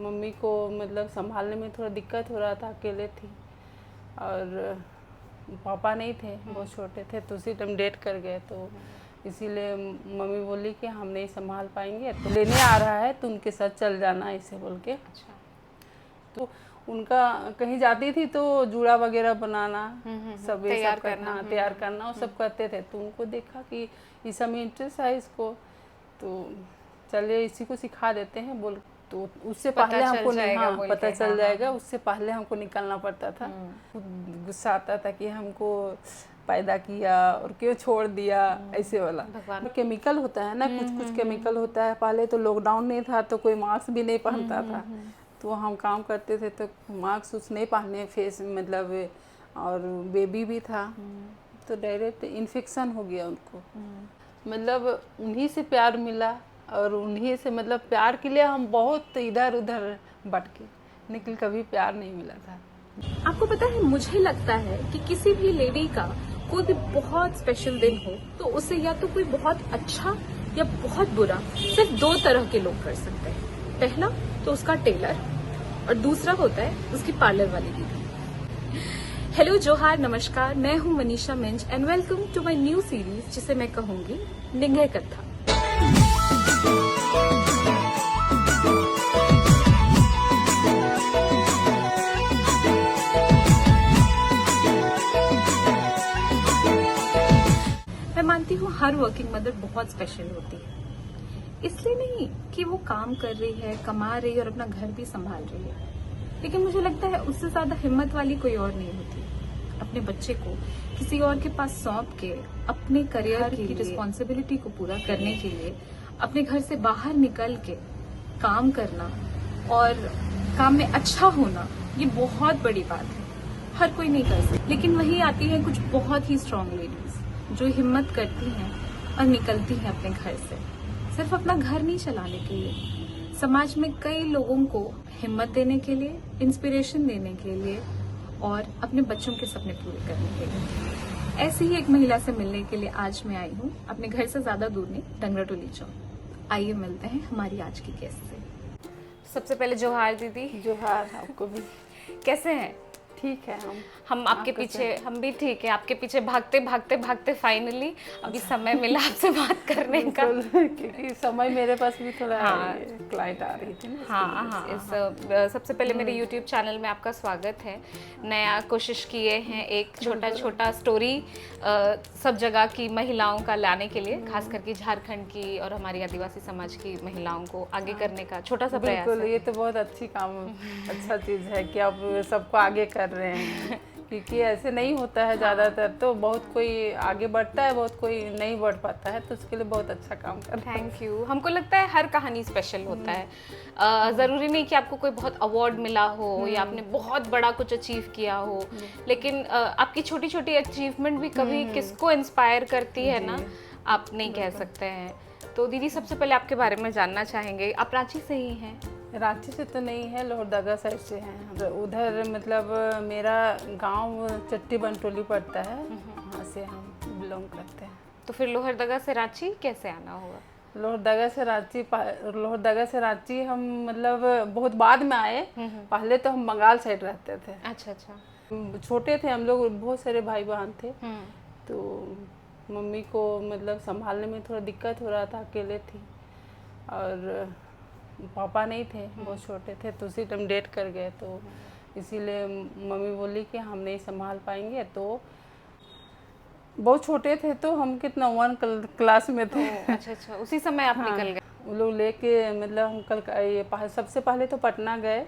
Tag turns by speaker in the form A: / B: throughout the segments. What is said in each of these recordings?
A: Mummy को मतलब संभालने में थोड़ा दिक्कत हो रहा था, अकेले थी और पापा नहीं थे, बहुत छोटे थे, तो उसी टाइम डेट कर गए। तो इसीलिए मम्मी बोली कि हम नहीं संभाल पाएंगे, तो लेने आ रहा है तो उनके साथ चल जाना, ऐसे बोल के।
B: अच्छा।
A: तो उनका कहीं जाती थी तो जूड़ा वगैरह बनाना, सब ये
B: तैयार
A: सब
B: करना,
A: हाँ तैयार करना वो सब करते थे। तो उनको देखा कि इस समय इंटरेस्ट है इसको, तो चलिए इसी को सिखा देते हैं बोल। तो उससे पहले हमको हाँ पता चल जाएगा, उससे पहले हमको निकलना पड़ता था। गुस्सा आता था कि हमको पैदा किया और क्यों छोड़ दिया, ऐसे वाला। केमिकल होता है ना, कुछ कुछ केमिकल होता है। पहले तो लॉकडाउन नहीं था तो कोई मास्क भी नहीं पहनता था, तो हम काम करते थे तो मास्क उस नहीं पहने फेस मतलब, और बेबी भी था तो डायरेक्ट इन्फेक्शन हो गया उनको। मतलब उन्हीं से प्यार मिला और उन्हीं से मतलब प्यार के लिए हम बहुत इधर उधर भटके, लेकिन कभी प्यार नहीं मिला था।
C: आपको पता है, मुझे लगता है कि किसी भी लेडी का कोई भी बहुत स्पेशल दिन हो तो उसे या तो कोई बहुत अच्छा या बहुत बुरा सिर्फ दो तरह के लोग कर सकते हैं। पहला तो उसका टेलर और दूसरा होता है उसकी पार्लर वाली दीदी। हेलो, जोहार, नमस्कार, मैं हूं Manisha Minz and welcome to my new series जिसे मैं कहूंगी निंगे कथा। मैं मानती हूँ हर वर्किंग मदर बहुत स्पेशल होती है, इसलिए नहीं कि वो काम कर रही है, कमा रही है और अपना घर भी संभाल रही है, लेकिन मुझे लगता है उससे ज्यादा हिम्मत वाली कोई और नहीं होती। अपने बच्चे को किसी और के पास सौंप के अपने करियर की रिस्पॉन्सिबिलिटी को पूरा करने के लिए अपने घर से बाहर निकल के काम करना और काम में अच्छा होना, ये बहुत बड़ी बात है, हर कोई नहीं कर सकता। लेकिन वहीं आती है कुछ बहुत ही स्ट्रांग लेडीज जो हिम्मत करती हैं और निकलती हैं अपने घर से, सिर्फ अपना घर नहीं चलाने के लिए, समाज में कई लोगों को हिम्मत देने के लिए, इंस्पिरेशन देने के लिए और अपने बच्चों के सपने पूरे करने के लिए। ऐसी ही एक महिला से मिलने के लिए आज मैं आई हूँ, अपने घर से ज्यादा दूर नहीं, डंगराटोली चौक। आइए मिलते हैं हमारी आज की गेस्ट से।
B: सबसे पहले जोहार दीदी।
A: जोहार आपको भी।
B: कैसे हैं?
A: ठीक है।
B: हम आपके पीछे, हम भी ठीक है, आपके पीछे भागते भागते भागते फाइनली अभी समय मिला आपसे बात करने का,
A: क्योंकि समय मेरे पास भी थोड़ा क्लाइंट आ रही थी ना।
B: हाँ। सबसे पहले मेरे YouTube चैनल में आपका स्वागत है। नया कोशिश किए हैं एक छोटा छोटा स्टोरी सब जगह की महिलाओं का लाने के लिए, खास करके झारखंड की और हमारी आदिवासी समाज की महिलाओं को आगे करने का छोटा सा प्रयास है।
A: ये तो बहुत अच्छी काम, अच्छा चीज़ है कि आप सबको आगे कर रहे हैं, क्योंकि ऐसे नहीं होता है ज़्यादातर। तो बहुत कोई आगे बढ़ता है, बहुत कोई नहीं बढ़ पाता है, तो उसके लिए बहुत अच्छा काम कर रहे हैं।
B: Thank you. हमको लगता है हर कहानी स्पेशल होता है, ज़रूरी नहीं कि आपको कोई बहुत अवार्ड मिला हो या आपने बहुत बड़ा कुछ अचीव किया हो, लेकिन आपकी छोटी छोटी अचीवमेंट भी कभी किसको इंस्पायर करती है ना, आप नहीं कह सकते हैं। तो दीदी सबसे पहले आपके बारे में जानना चाहेंगे, आप रांची से ही हैं?
A: रांची से तो नहीं है, लोहरदगा साइड से हैं। उधर मतलब मेरा गांव चट्टी बंटोली पड़ता है, वहाँ से हम बिलोंग करते हैं।
B: तो फिर लोहरदगा से रांची कैसे आना हुआ?
A: लोहरदगा से रांची हम मतलब बहुत बाद में आए। पहले तो हम बंगाल साइड रहते थे।
B: अच्छा अच्छा।
A: छोटे थे हम लोग, बहुत सारे भाई बहन थे, तो मम्मी को मतलब संभालने में थोड़ा दिक्कत हो रहा था, अकेले थी और पापा नहीं थे, बहुत छोटे थे, तो उसी टाइम डेट कर गए। तो इसीलिए मम्मी बोली कि हम नहीं संभाल पाएंगे। तो बहुत छोटे थे, तो हम कितना 1 क्लास में थे।
B: अच्छा अच्छा, उसी समय आप निकल गए?
A: वो लोग लेके मतलब हम सबसे पहले तो पटना गए,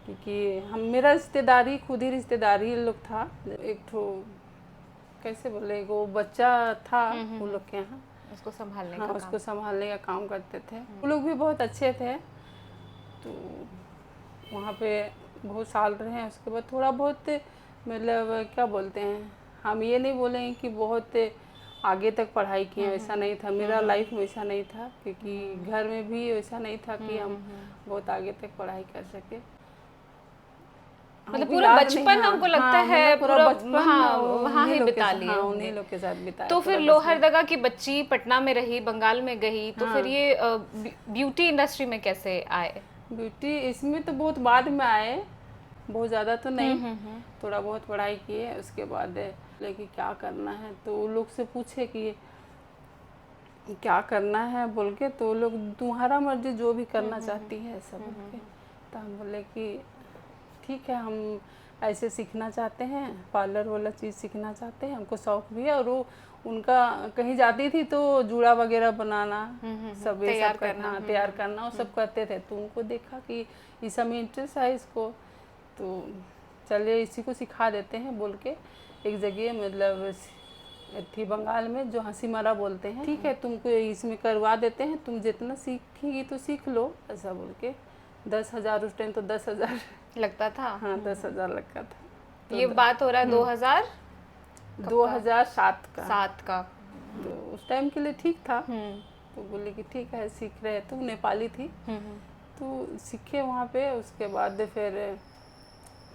A: क्योंकि हम मेरा रिश्तेदारी खुद ही रिश्तेदारी लोग था। एक तो कैसे बोले, वो बच्चा था वो लोग के यहाँ,
B: उसको संभालने
A: हाँ,
B: का
A: उसको संभालने का काम करते थे। वो लोग भी बहुत अच्छे थे, तो वहाँ पे बहुत साल रहे हैं। उसके बाद थोड़ा बहुत मतलब क्या बोलते हैं, हम ये नहीं बोलेंगे कि बहुत आगे तक पढ़ाई किए, वैसा नहीं था। मेरा लाइफ वैसा नहीं था, क्योंकि घर में भी वैसा नहीं था कि हम बहुत आगे तक पढ़ाई कर सके।
B: मतलब पूरा बचपन हमको लगता है पूरा बचपन वहाँ ही बिता लिया,
A: उन्हीं लोग के साथ बिताया।
B: तो फिर लोहरदगा की बच्ची पटना में रही, बंगाल में गई, तो फिर ये ब्यूटी इंडस्ट्री में कैसे आए?
A: ब्यूटी इसमें तो बहुत बाद में आए, बहुत ज़्यादा तो नहीं, थोड़ा बहुत पढ़ाई किए। उसके बाद लेकिन क्या करना है तो वो लोग से पूछे कि क्या करना है बोल के, तो वो लोग तुम्हारा मर्जी जो भी करना चाहती है ऐसा बोल के। तो हम बोले कि ठीक है, हम ऐसे सीखना चाहते हैं, पार्लर वाला चीज़ सीखना चाहते हैं, हमको शौक भी है। और वो उनका कहीं जाती थी तो जूड़ा वगैरह बनाना, सब ये सब करना, तैयार करना, वो सब करते थे। तो उनको देखा कि इस सब में इंटरेस्ट है इसको, तो चलिए इसी को सिखा देते हैं बोल के एक जगह मतलब थी बंगाल में जो हंसी मारा बोलते हैं, ठीक है तुमको इसमें करवा देते हैं, तुम जितना सीखेगी तो सीख लो ऐसा बोल के। 10,000 उस टाइम तो 10,000
B: लगता था।
A: हाँ 10,000 लगता था। तो
B: ये बात हो रहा है
A: 2007 का।
B: 7 का।
A: तो उस टाइम के लिए ठीक था। तो बोले कि ठीक है सीख रहे। तो नेपाली थी तो सीखे वहाँ पे। उसके बाद फिर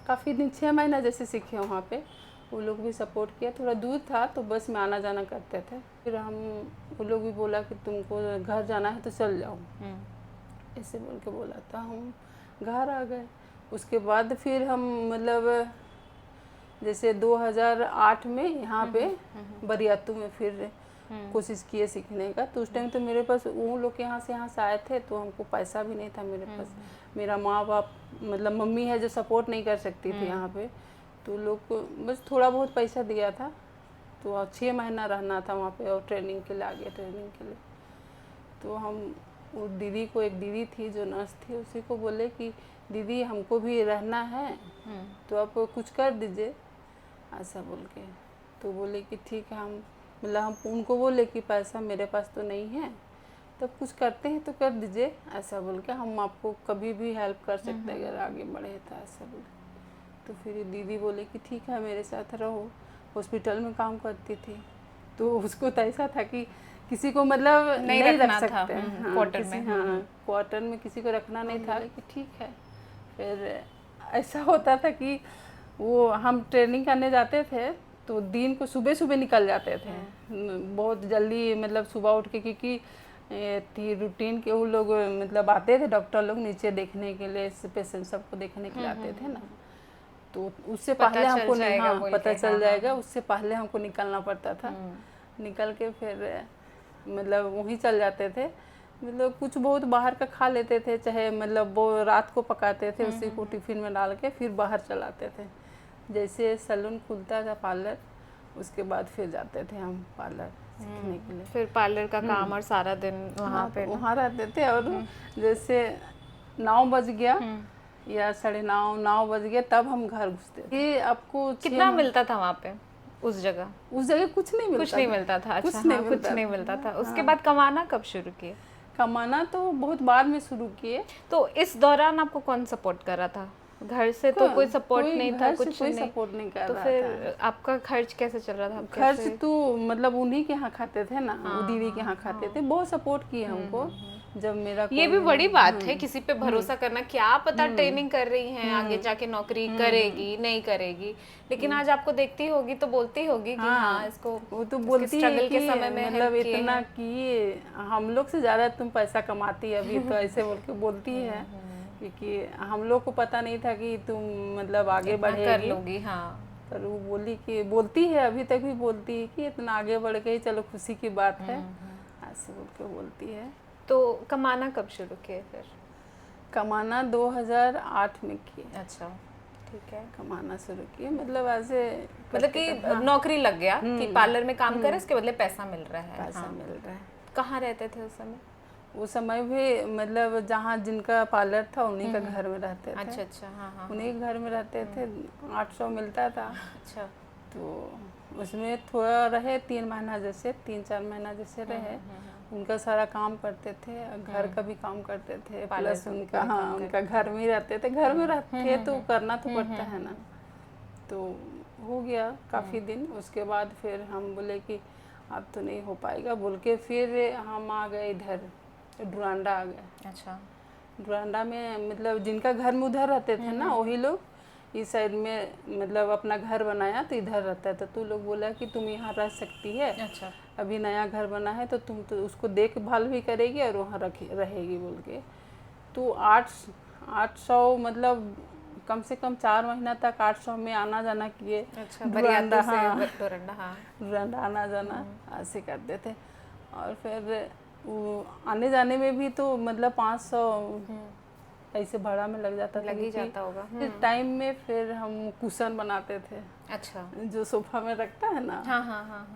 A: काफ़ी दिन 6 महीना जैसे सीखे वहाँ पे। वो लोग भी सपोर्ट किया, थोड़ा दूर था तो बस में आना जाना करते थे। फिर हम वो लोग भी बोला कि तुमको घर जाना है तो चल जाओ, ऐसे बोल के बोला था। हम घर आ गए। उसके बाद फिर हम मतलब जैसे 2008 में यहाँ पे बरियातू में फिर कोशिश किए सीखने का। तो उस टाइम तो मेरे पास वो लोग यहाँ से आए थे तो हमको पैसा भी नहीं था मेरे पास। मेरा माँ बाप मतलब मम्मी है जो सपोर्ट नहीं कर सकती थी यहाँ पे। तो लोग को बस थोड़ा बहुत पैसा दिया था। तो 6 महीना रहना था वहाँ पे और ट्रेनिंग के लिए आगे ट्रेनिंग के लिए। तो हम वो दीदी को, एक दीदी थी जो नर्स थी, उसी को बोले कि दीदी हमको भी रहना है तो आप कुछ कर दीजिए ऐसा बोल के। तो बोले कि ठीक है, हम मतलब हम उनको बोले कि पैसा मेरे पास तो नहीं है, तब कुछ करते हैं तो कर दीजिए ऐसा बोल के, हम आपको कभी भी हेल्प कर सकते हैं अगर आगे बढ़े तो ऐसा बोले। तो फिर दीदी बोले कि ठीक है मेरे साथ रहो। हॉस्पिटल में काम करती थी तो उसको तो ऐसा था कि किसी को मतलब नहीं रख सकते हैं क्वार्टर में। हाँ क्वार्टर में किसी को रखना नहीं था कि ठीक है। फिर ऐसा होता था कि वो हम ट्रेनिंग करने जाते थे तो दिन को सुबह निकल जाते थे बहुत जल्दी, मतलब सुबह उठ के, क्योंकि थी रूटीन के वो लोग मतलब आते थे डॉक्टर लोग नीचे देखने के लिए, पेशेंट सबको देखने के लिए आते थे ना। तो उससे पहले हमको पता चल जाएगा, उससे पहले हमको निकलना पड़ता था। निकल के फिर मतलब वहीं चल जाते थे। मतलब कुछ बहुत बाहर का खा लेते थे, चाहे मतलब वो रात को पकाते थे उसी को टिफिन में डाल के फिर बाहर चलाते थे। जैसे सैलून खुलता था पार्लर, उसके बाद फिर जाते थे हम पार्लर सीखने के लिए।
B: फिर पार्लर का काम और सारा दिन वहाँ पे
A: वहाँ रहते थे। और जैसे 9 बज गया या 9:30 बज गया तब हम घर घुसते। ये आपको
B: कितना मिलता था वहाँ पे उस जगह?
A: कुछ नहीं मिलता था।
B: अच्छा, कुछ नहीं मिलता था। उसके बाद कमाना कब शुरू किए?
A: कमाना तो बहुत बाद में शुरू किए।
B: तो इस दौरान आपको कौन सपोर्ट कर रहा था? घर से तो कोई सपोर्ट नहीं था, कुछ
A: कोई सपोर्ट नहीं कर
B: तो
A: रहा
B: फिर आपका खर्च कैसे चल रहा था?
A: खर्च तो मतलब उन्हीं के यहाँ खाते थे ना, वो दीदी के यहाँ खाते थे। बहुत सपोर्ट किए हमको। जब मेरा
B: ये भी बड़ी बात है किसी पे भरोसा करना। क्या पता ट्रेनिंग कर रही हैं, आगे जाके नौकरी करेगी नहीं करेगी, लेकिन आज आपको देखती होगी तो बोलती होगी कि हाँ इसको,
A: वो तो बोलती है
B: स्ट्रगल के समय में
A: मतलब इतना कि हम लोग से ज्यादा तुम पैसा कमाती है अभी, तो ऐसे बोल के बोलती है। क्योंकि हम लोग को पता नहीं था कि तुम मतलब आगे बढ़ेगी,
B: कर लोगी। हाँ,
A: पर वो बोलती है अभी तक भी बोलती है कि इतना आगे बढ़ गई, चलो खुशी की बात है ऐसे बोल के बोलती है।
B: तो कमाना कब शुरू किए फिर?
A: कमाना 2008 में किए।
B: अच्छा, ठीक है।
A: कमाना शुरू किए मतलब ऐसे,
B: मतलब कि नौकरी लग गया कि पार्लर में काम करे, उसके बदले पैसा मिल रहा है।
A: पैसा मिल रहा है।
B: कहाँ रहते थे उस समय?
A: उस समय भी मतलब जहाँ जिनका पार्लर था उन्हीं का घर में रहते थे।
B: अच्छा अच्छा, हाँ।
A: उन्हीं के घर में रहते थे। 800 मिलता था।
B: अच्छा,
A: तो उसमें थोड़ा रहे 3 महीना जैसे, 3-4 महीना जैसे रहे। उनका सारा काम करते थे, घर का भी काम करते थे, प्लस उनका उनका घर में ही रहते थे। घर में रहते थे तो करना तो पड़ता है ना। तो हो गया काफ़ी दिन। उसके बाद फिर हम बोले कि अब तो नहीं हो पाएगा बोल के फिर हम आ गए इधर डुरांडा आ गए।
B: अच्छा,
A: डुरांडा में मतलब जिनका घर में उधर रहते थे ना वही लोग इस साइड में मतलब अपना घर बनाया तो इधर रहता है। तो लोग बोला कि तुम यहाँ रह सकती है।
B: अच्छा,
A: अभी नया घर बना है तो तुम तो उसको देखभाल भी करेगी और वहाँ रहेगी बोल के। तो 800 मतलब कम से कम 4 महीना तक 800 में आना जाना किए।
B: अच्छा, बरियातों से
A: हाँ,
B: डोरंडा, हाँ।
A: डोरंडा आना जाना ऐसे करते थे। और फिर वो आने जाने में भी तो मतलब 500 ऐसे भाड़ा में लग जाता था,
B: लग ही जाता होगा।
A: फिर टाइम में फिर हम कुशन बनाते थे।
B: अच्छा,
A: जो सोफा में रखता है ना,
B: हाँ हाँ हाँ हाँ,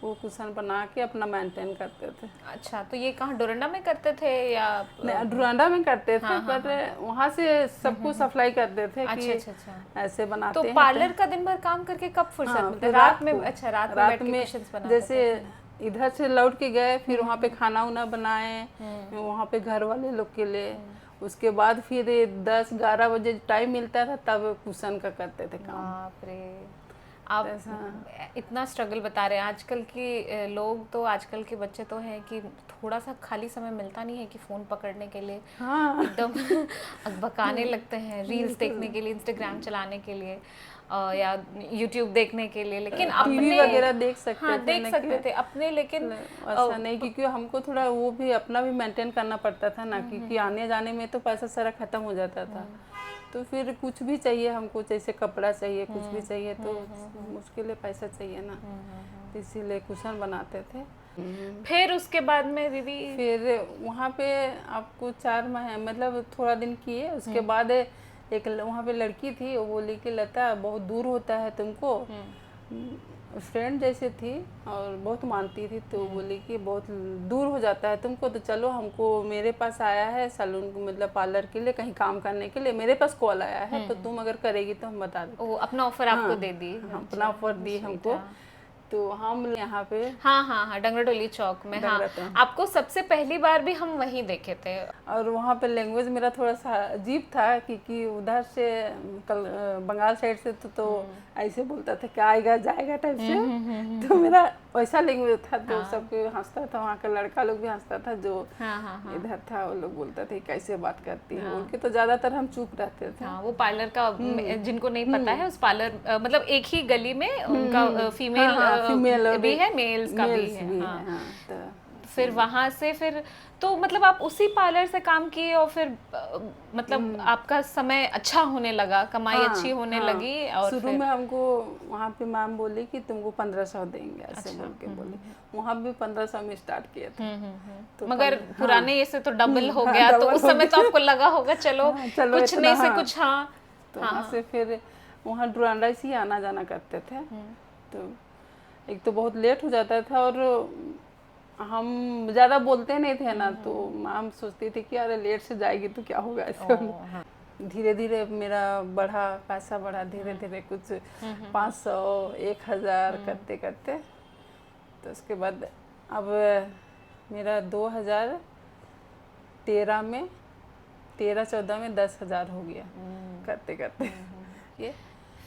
A: वो कुशन बना के अपना मेंटेन करते थे।
B: अच्छा, तो ये कहाँ डोरंडा में करते थे या?
A: नहीं, डुरांडा में करते थे,
B: हाँ, हाँ,
A: पर वहाँ से सबको सप्लाई करते थे
B: अच्छा
A: कि
B: अच्छा अच्छा।
A: ऐसे बनाते
B: तो
A: हैं।
B: पार्लर का दिन भर काम करके कब फुर्सत
A: हाँ,
B: मिलता है?
A: फिर
B: रात में?
A: को,
B: अच्छा, रात में बैठ के कुशन्स बनाते
A: जैसे
B: थे।
A: इधर से लौट के गए, फिर वहाँ पे खाना उना बनाए वहाँ पे घर वाले लोग के लिए। उसके बाद फिर 10-11 बजे टाइम मिलता था, तब कुशन का करते थे काम।
B: बाप रे, आप इतना स्ट्रगल बता रहे हैं। आजकल के लोग तो, आजकल के बच्चे तो हैं कि थोड़ा सा खाली समय मिलता नहीं है कि फ़ोन पकड़ने के लिए
A: हाँ
B: एकदम भकाने लगते हैं, रील्स देखने के लिए, इंस्टाग्राम चलाने के लिए या यूट्यूब देखने के लिए। लेकिन
A: टीवी
B: अपने
A: वगैरह देख सकते
B: हाँ
A: थे,
B: देख सकते थे अपने, लेकिन
A: ऐसा नहीं, क्योंकि हमको थोड़ा वो भी अपना भी मेंटेन करना पड़ता था ना, क्योंकि आने जाने में तो पैसा सारा खत्म हो जाता था। तो फिर कुछ भी चाहिए हमको, जैसे कपड़ा चाहिए, कुछ भी चाहिए, तो मुश्किल है, पैसा चाहिए ना, तो इसीलिए कुशन बनाते थे।
B: फिर उसके बाद में दीदी,
A: फिर वहाँ पे आपको 4 महीने मतलब थोड़ा दिन किए। उसके बाद एक वहाँ पे लड़की थी, वो बोली कि लता बहुत दूर होता है तुमको, फ्रेंड जैसे थी और बहुत मानती थी, तो बोली कि बहुत दूर हो जाता है तुमको, तो चलो हमको, मेरे पास आया है सैलून मतलब पार्लर के लिए कहीं काम करने के लिए, मेरे पास कॉल आया है, तो तुम अगर करेगी तो हम बता दें।
B: वो अपना ऑफर आपको दे दी?
A: अपना ऑफर दी हमको, तो हम यहाँ पे
B: हाँ हाँ हाँ, डंगरडोली चौक में। हाँ, आपको सबसे पहली बार भी हम वहीं देखे थे।
A: और वहाँ पे लैंग्वेज मेरा थोड़ा सा अजीब था, क्योंकि उधर से बंगाल साइड से तो ऐसे बोलता था कि आएगा जाएगा टाइप से, तो मेरा वैसा लैंग्वेज था, तो सबको हंसता था, वहाँ का लड़का लोग भी हंसता था, जो इधर था वो लोग बोलता थे कैसे बात करती है बोल के, तो ज्यादातर हम चुप रहते थे।
B: हाँ, वो पार्लर का जिनको नहीं पता है, उस पार्लर मतलब एक ही गली में उनका फीमेल भी है, मेल्स का भी है। हाँ। फिर वहां से फिर तो मतलब आप उसी पार्लर से काम किए, और फिर मतलब आपका समय अच्छा होने लगा, कमाई अच्छी होने लगी। और
A: शुरू में हमको वहाँ पे मैम बोली कि तुमको 1500 देंगे, ऐसे बोल के बोले। वहाँ भी 1500 में स्टार्ट किया था।
B: तो मगर पुराने ये से तो डबल हो गया, तो उस समय तो आपको लगा होगा चलो कुछ नहीं से कुछ। हाँ,
A: तो वहाँ से फिर वहाँ डुरांडा से ही आना जाना करते थे। तो एक तो बहुत लेट हो जाता था, और हम ज़्यादा बोलते नहीं थे ना, तो मैम सोचती थी कि अरे लेट से जाएगी तो क्या होगा ऐसे। धीरे धीरे मेरा बढ़ा, पैसा बढ़ा धीरे धीरे, कुछ 500 1000 करते करते, तो उसके बाद अब मेरा 2013 में 13-14 में 10,000 हो गया करते करते। ये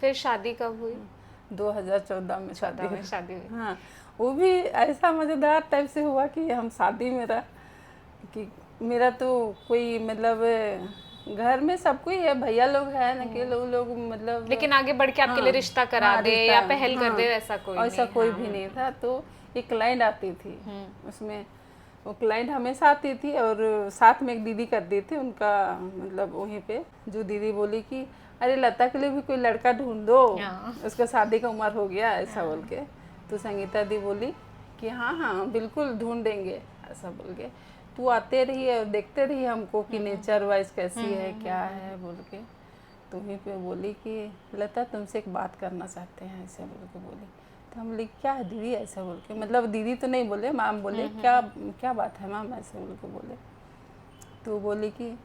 B: फिर शादी कब हुई?
A: 2014 में शादी
B: हुई।
A: हाँ, वो भी ऐसा मज़ेदार टाइप से हुआ कि हम शादी मेरा कि मेरा तो कोई मतलब घर में सब कोई है, भैया लोग है ना कि लोग मतलब,
B: लेकिन आगे बढ़ के आपके लिए रिश्ता करा दे या पहल कर दे, ऐसा कोई
A: भी नहीं था। तो एक क्लाइंट आती थी, उसमें वो क्लाइंट हमेशा आती थी, और साथ में एक दीदी करती थी उनका मतलब वहीं पे, जो दीदी बोली कि अरे लता के लिए भी कोई लड़का ढूंढ दो, उसका शादी का उम्र हो गया ऐसा बोल के। तो संगीता दी बोली कि हाँ हाँ बिल्कुल ढूंढ देंगे ऐसा बोल के, तू आते रही और देखते रही हमको कि नेचर वाइज कैसी है क्या है बोल के। तो वहीं पे बोली कि लता तुमसे एक बात करना चाहते हैं ऐसे बोल के बोली। तो हम बोले क्या है दीदी ऐसा बोल के, मतलब दीदी तो नहीं बोले, मैम बोले क्या क्या बात है मैम ऐसे बोल के बोले। तो बोली कि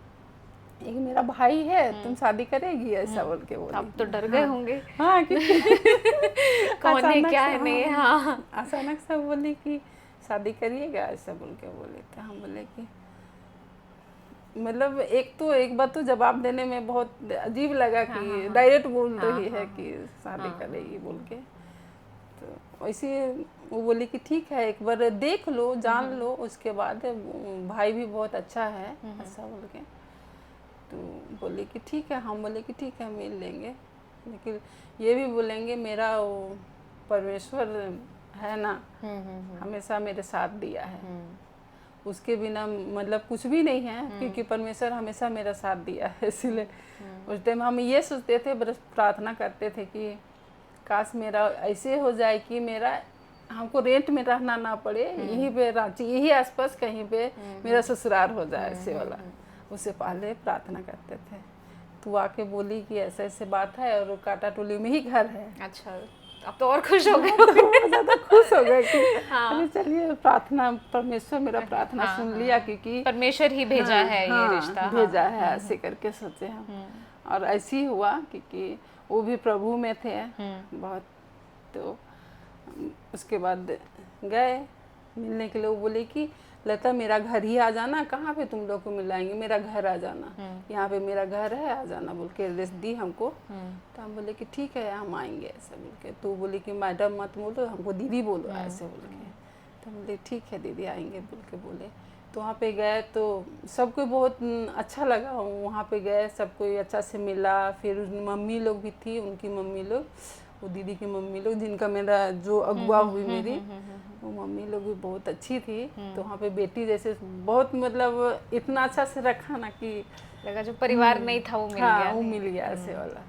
A: एक मेरा भाई है, तुम शादी करेगी ऐसा बोल के बोली।
B: आप तो डर गए होंगे।
A: हाँ क्योंकि
B: कौन है क्या है नहीं। हाँ,
A: अचानक से बोली कि शादी करिएगा ऐसा बोल के बोले। तो हम बोले कि मतलब एक बात तो जवाब देने में बहुत अजीब लगा कि डायरेक्ट बोल रही है कि शादी करेगी बोल के। तो वैसे वो बोली कि ठीक है एक बार देख लो जान लो, उसके बाद भाई भी बहुत अच्छा है ऐसा बोल के। तो बोले कि ठीक है, हम बोले कि ठीक है मिल लेंगे, लेकिन ये भी बोलेंगे मेरा वो परमेश्वर है ना, हमेशा मेरे साथ दिया है, उसके बिना मतलब कुछ भी नहीं है, क्योंकि परमेश्वर हमेशा मेरा साथ दिया है। इसीलिए उस टाइम हम ये सोचते थे, बस प्रार्थना करते थे कि काश मेरा ऐसे हो जाए कि मेरा हमको रेंट में रहना ना पड़े, यहीं पे रांची यही आसपास कहीं पे मेरा ससुराल हो जाए ऐसे वाला। उससे पहले प्रार्थना करते थे। तो आके बोली कि ऐसे ऐसे बात है और काटा टोली में ही घर है।
B: अच्छा, अब तो और खुश हो गए।
A: तो ज़्यादा खुश हो गए कि अरे चलिए प्रार्थना, परमेश्वर मेरा प्रार्थना सुन लिया, क्योंकि
B: परमेश्वर ही भेजा है ये रिश्ता,
A: भेजा है ऐसे करके सोचे हम। और ऐसे ही हुआ, क्योंकि वो भी प्रभु में थे बहुत। तो उसके बाद गए मिलने के लिए। वो बोले कि लता मेरा घर ही आ जाना, कहाँ पे तुम लोग को मिलाएंगे, मेरा घर आ जाना, यहाँ पे मेरा घर है, आ जाना बोल के एड्रेस दी हमको। तो हम बोले कि ठीक है हम आएंगे ऐसा बोल के। तो बोले कि मैडम मत बोलो, हमको दीदी बोलो ऐसे बोल के। तो हम बोले ठीक है दीदी आएंगे बोल के बोले। तो वहाँ पे गए तो सबको बहुत अच्छा लगा। वहाँ पे गए सबको अच्छा से मिला। फिर मम्मी लोग भी थी, उनकी मम्मी लोग, वो दीदी की मम्मी लोग, जिनका मेरा जो अगुआ हुई मेरी, वो मम्मी लोग भी बहुत अच्छी थी। तो वहाँ पे बेटी जैसे बहुत मतलब इतना अच्छा से रखा ना कि
B: लगा जो परिवार नहीं था वो मिल गया।
A: वो मिल गया ऐसे वाला।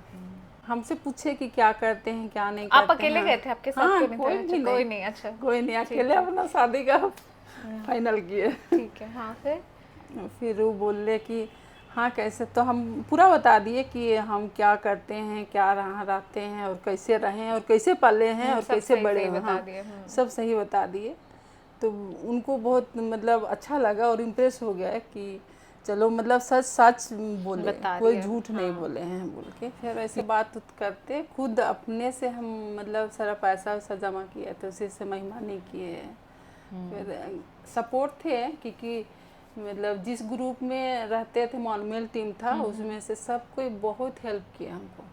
A: हमसे पूछे कि क्या करते हैं क्या नहीं करते हैं।
B: आप अकेले गए थे, आपके साथ
A: कोई नहीं।
B: अच्छा
A: कोई नहीं, अकेले अपना शादी का फाइनल किए।
B: ठीक है। हाँ
A: फिर वो बोले कि हाँ कैसे, तो हम पूरा बता दिए कि हम क्या करते हैं, क्या यहाँ रहते हैं और कैसे रहें और कैसे पले हैं और कैसे बड़े हैं। हाँ सब सही बता दिए। तो उनको बहुत मतलब अच्छा लगा और इम्प्रेस हो गया कि चलो मतलब सच सच बोले, कोई झूठ नहीं बोले हैं बोल के। फिर ऐसे बात करते खुद अपने से हम मतलब सारा पैसा वैसा जमा किया तो उसी से महिमा नहीं किए। फिर सपोर्ट थे, क्योंकि मतलब जिस ग्रुप में रहते थे मॉनमेल टीम था, उसमें से सब कोई बहुत हेल्प किया हमको।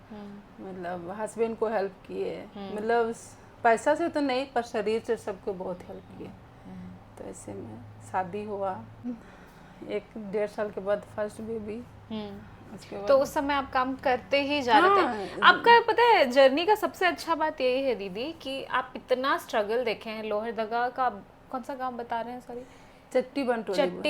A: मतलब हस्बैंड को हेल्प किए, मतलब पैसा से तो नहीं पर शरीर से सबको बहुत हेल्प किया। तो ऐसे में शादी हुआ। 1-1.5 साल के बाद फर्स्ट बेबी। उसके बाद
B: तो उस समय आप काम करते ही जा रहे थे। आपका पता है जर्नी का सबसे अच्छा बात यही है दीदी कि आप इतना स्ट्रगल देखे हैं। लोहरदगा का कौन सा गांव बता रहे हैं, सॉरी चट्टी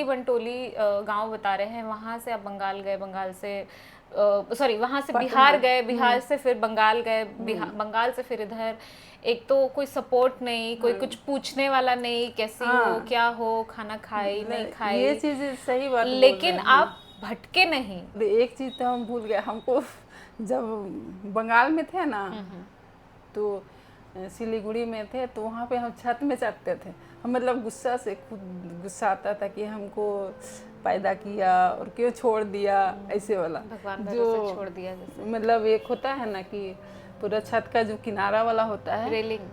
B: बंटोली गांव बता रहे हैं। वहां से आप बंगाल गए, बंगाल से सॉरी वहां से बिहार गए, बिहार से फिर बंगाल गए, बंगाल से फिर इधर। एक तो कोई सपोर्ट नहीं, कोई कुछ पूछने वाला नहीं, कैसी हो, क्या हो, खाना खाई नहीं खाई,
A: ये चीज सही बात।
B: लेकिन आप भटके नहीं।
A: एक चीज तो हम भूल गए, हमको जब बंगाल में थे ना तो सिलीगुड़ी में थे, तो वहाँ पे हम छत में चढ़ते थे। हम मतलब गुस्सा से खुद गुस्सा आता था कि हमको पैदा किया और क्यों छोड़ दिया ऐसे वाला।
B: भगवान
A: जो
B: छोड़ दिया जैसे।
A: मतलब एक होता है ना कि पूरा छत का जो किनारा वाला होता है,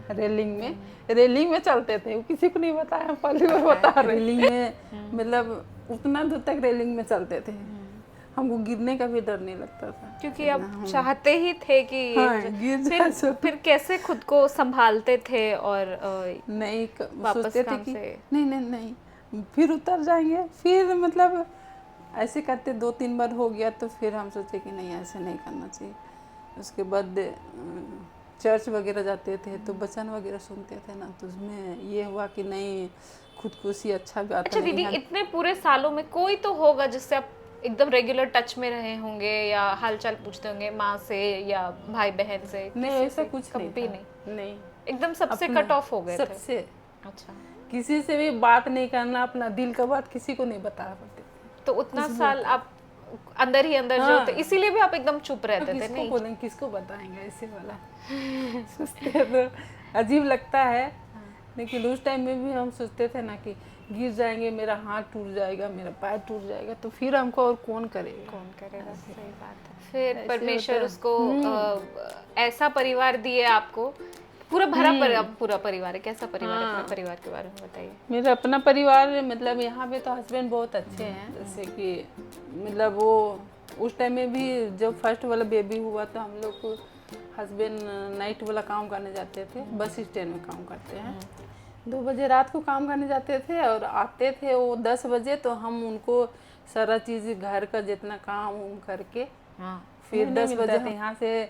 A: रेलिंग में चलते थे। वो किसी को नहीं बताया, हम पहली बार बता। रेलिंग में मतलब उतना दूर तक रेलिंग में चलते थे। हमको गिरने का भी डर नहीं लगता था,
B: क्योंकि आप चाहते ही थे कि
A: गिर जाए।
B: फिर कैसे खुद को संभालते थे और
A: नहीं सोचते थे कि नहीं फिर उतर जाएंगे। फिर मतलब ऐसे करते 2-3 बार हो गया तो फिर हम सोचे कि नहीं ऐसे नहीं करना चाहिए। उसके बाद चर्च वगैरह जाते थे तो वचन वगैरह सुनते थे ना, तो उसमें ये हुआ कि नहीं खुदकुशी अच्छा बात।
B: अच्छा दीदी, इतने पूरे सालों में कोई तो होगा जिससे आप एकदम रेगुलर टच में रहे होंगे या हालचाल पूछते होंगे माँ से या भाई बहन से?
A: नहीं ऐसा कुछ
B: कभी
A: नहीं,
B: एकदम सबसे कट ऑफ हो गए थे
A: सबसे।
B: अच्छा,
A: किसी से भी बात नहीं करना, अपना दिल का बात किसी को नहीं बता पाते।
B: तो उतना साल आप अंदर ही अंदर जो थे, इसीलिए भी आप एकदम चुप रहते थे।
A: नहीं बोलेंगे, किसको बताएंगे ऐसे वाला। सोचते तो अजीब लगता है, लेकिन उस टाइम में भी हम सोचते थे ना कि गिर जाएंगे, मेरा हाथ टूट जाएगा, मेरा पैर टूट जाएगा, तो फिर हमको और कौन करेगा।
B: सही बात है। फिर परमेश्वर उसको ऐसा परिवार दिए आपको, पूरा भरा पूरा परिवार है। कैसा परिवार है? अपने परिवार के बारे में बताइए।
A: मेरा अपना परिवार मतलब यहाँ पे तो हस्बैंड बहुत अच्छे हैं। जैसे कि मतलब वो उस टाइम में भी जब फर्स्ट वाला बेबी हुआ तो हम लोग को हस्बैंड नाइट वाला काम करने जाते थे, बस स्टैंड में काम करते हैं। 2 बजे रात को काम करने जाते थे और आते थे वो 10 बजे। तो हम उनको सारा चीज़ घर का जितना काम करके फिर 10 बजे यहाँ से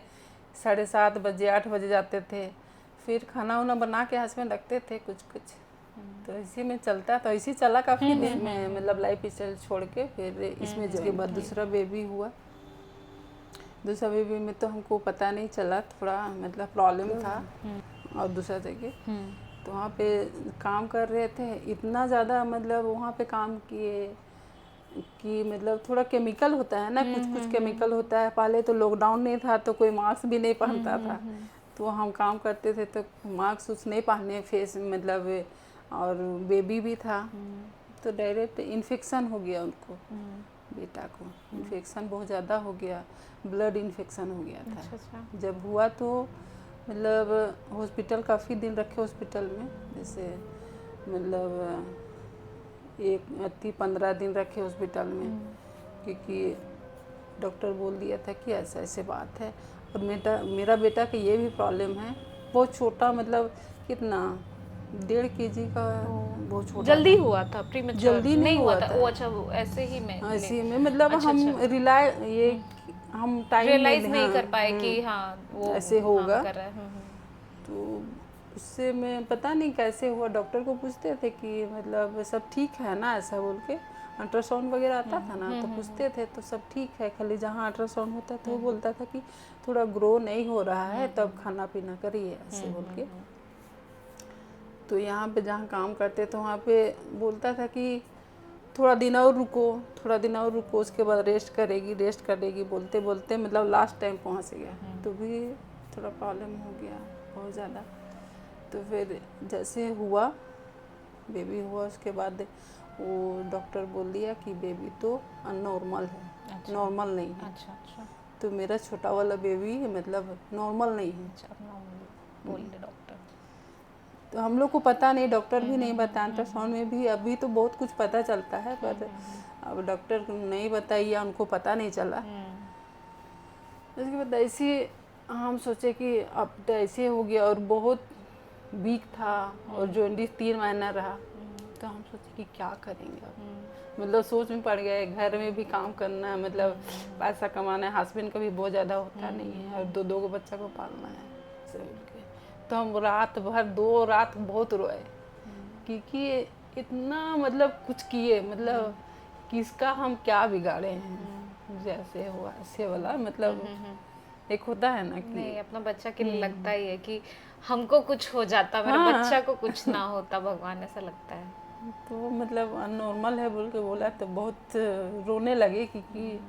A: 7:30 बजे 8 बजे जाते थे। फिर खाना वाना बना के हस्बैंड रखते थे कुछ तो इसी में चलता, तो इसी चला काफ़ी दिन में, मतलब लाइफ स्टाइल छोड़ के फिर इसमें इसके बाद दूसरा बेबी हुआ। दूसरा बेबी में तो हमको पता नहीं चला, थोड़ा मतलब प्रॉब्लम था और दूसरा जगह तो वहाँ पे काम कर रहे थे, इतना ज़्यादा मतलब वहाँ पे काम किए कि मतलब थोड़ा केमिकल होता है ना, कुछ कुछ केमिकल होता है। पहले तो लॉकडाउन नहीं था तो कोई मास्क भी नहीं पहनता था, तो हम काम करते थे तो मास्क उस नहीं पहने फेस मतलब, और बेबी भी था तो डायरेक्ट इन्फेक्शन हो गया उनको, बेटा को इन्फेक्शन बहुत ज़्यादा हो गया, ब्लड इन्फेक्शन हो गया था।
B: अच्छा।
A: जब हुआ तो मतलब हॉस्पिटल काफ़ी दिन रखे हॉस्पिटल में, जैसे मतलब 15 दिन रखे हॉस्पिटल में, क्योंकि डॉक्टर बोल दिया था कि ऐसा ऐसे बात है। और मेरा बेटा का ये भी प्रॉब्लम है, बहुत छोटा, मतलब कितना 1.5 kg का, बहुत छोटा,
B: जल्दी हुआ था, प्रीमेच्योर
A: जल्दी नहीं हुआ था।
B: वो अच्छा, वो ऐसे ही में
A: ऐसे में मतलब हम हम टाइम
B: रियलाइज नहीं कर पाए कि हाँ वो
A: ऐसे होगा।
B: हाँ, कर रहा है।
A: तो उससे मैं पता नहीं कैसे हुआ, डॉक्टर को पूछते थे कि मतलब सब ठीक है ना, ऐसा बोल के अल्ट्रासाउंड वगैरह आता था ना, तो पूछते थे तो सब ठीक है, खाली जहाँ अल्ट्रासाउंड होता था वो बोलता था कि थोड़ा ग्रो नहीं हो रहा है, तब खाना पीना करिए, ऐसे बोल के। तो यहाँ पे जहाँ काम करते तो वहाँ पे बोलता था कि थोड़ा दिन और रुको, थोड़ा दिन और रुको, उसके बाद रेस्ट करेगी, बोलते बोलते मतलब लास्ट टाइम पहुँच गया। तो भी थोड़ा प्रॉब्लम हो गया बहुत ज़्यादा। तो फिर जैसे हुआ बेबी हुआ, उसके बाद वो डॉक्टर बोल दिया कि बेबी तो अननॉर्मल है। अच्छा। नॉर्मल नहीं है।
B: अच्छा।
A: तो मेरा छोटा वाला बेबी मतलब नॉर्मल नहीं है।
B: अच्छा, बोल दे डॉक्टर।
A: तो हम लोग को पता नहीं, डॉक्टर भी नहीं बताया, अल्ट्रासाउंड में भी अभी तो बहुत कुछ पता चलता है, पर अब डॉक्टर नहीं बताई या उनको पता नहीं चला। उसके बाद ऐसे हम सोचे कि अब तो ऐसे हो गया, और बहुत वीक था और जॉन्डिस 3 महीना रहा। तो हम सोचे कि क्या करेंगे अब, मतलब सोच में पड़ गए, घर में भी काम करना है, मतलब पैसा कमाना है, हस्बैंड का भी बहुत ज़्यादा होता नहीं है, और 2 बच्चा को पालना है। तो हम रात भर 2 रात बहुत रोए, क्योंकि इतना मतलब कुछ किए, मतलब किसका हम क्या बिगाड़े हैं, जैसे हुआ ऐसे वाला, मतलब एक होता है ना कि
B: नहीं, अपना बच्चा के लिए लगता ही है कि हमको कुछ हो जाता, मेरे बच्चा को कुछ ना होता, भगवान, ऐसा लगता है।
A: तो मतलब अननॉर्मल है बोल के बोला तो बहुत रोने लगे, क्योंकि